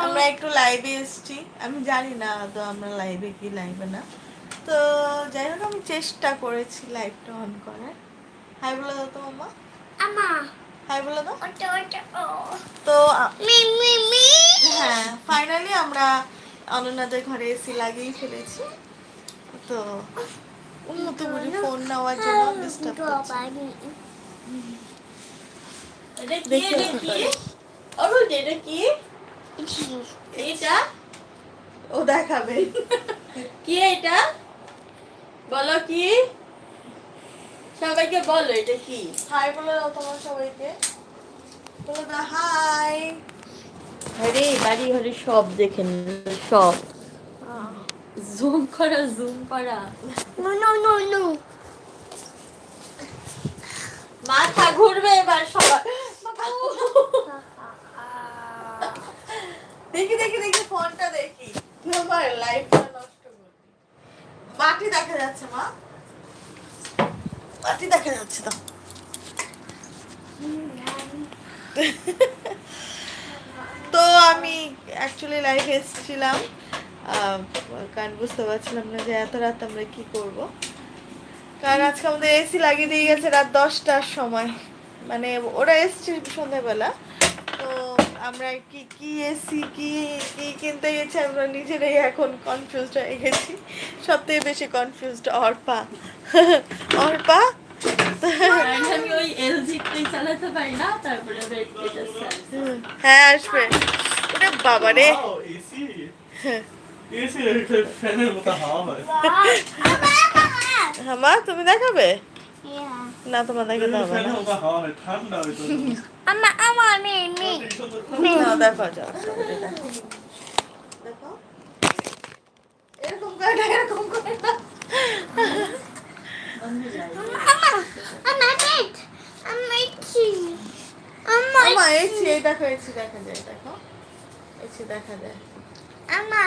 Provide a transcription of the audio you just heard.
আমরা একটু লাইভে এসেছি, আমি জানি না তো আমরা লাইভে কি লাইভে না, তো যাই হোক আমি চেষ্টা করেছি লাইভটা অন করার। হাই বলে দাও তো মামা, হাই বলে দাও। তো হ্যাঁ, ফাইনালি আমরা অনন্যাদের ঘরে এসি লাগিয়ে ফেলেছি। তো উন্নত করে ফোন নেওয়ার জন্য ডিস্টার্ব করছে। এটা ও দেখাবে কি, এটা বলো কি, সবাইকে বলো এটা কি। হাই বলে দাও তোমার সবাইকে, বলে দাও হাই। আরে বাড়ি ঘরে সব দেখেন, সব জুম করা মাথা ঘুরবে এবার সবার। দেখি দেখি দেখি ফোনটা দেখি, আমার লাইফটা নষ্ট করবি। মাটি দেখা যাচ্ছে মা, মাটি দেখা যাচ্ছে তো। তো আমি অ্যাকচুয়ালি লাইভে এসেছিলাম, কারণ বুঝতে পারছিলাম না যে এত রাত আমরা কি করব, কারণ আজকে আমাদের এসি লাগিয়ে দিয়ে গেছে রাত 10টার সময়, মানে ওরা এসছে সন্ধ্যাবেলা। তো আমরা কি কি এসি কি কি কিনতে গেছি আমরা নিজেরাই এখন কনফিউজড হয়ে গেছি। সবথেকে বেশি কনফিউজড অর্পা। অর্পা আমি ওই এলজিটাই চালাতে পারি না, তারপরে হ্যাঁ আসবে। ওরে বাবা রে, হ্যাঁ মা তুমি দেখাবে না, তোমার দেখাতে হবে না। না, দেখো যাও, দেখো এরকম করে না, এরকম করে না। আমা এসি, এই দেখো এসি দেখা যায়, দেখো এসি দেখা যায়। আমা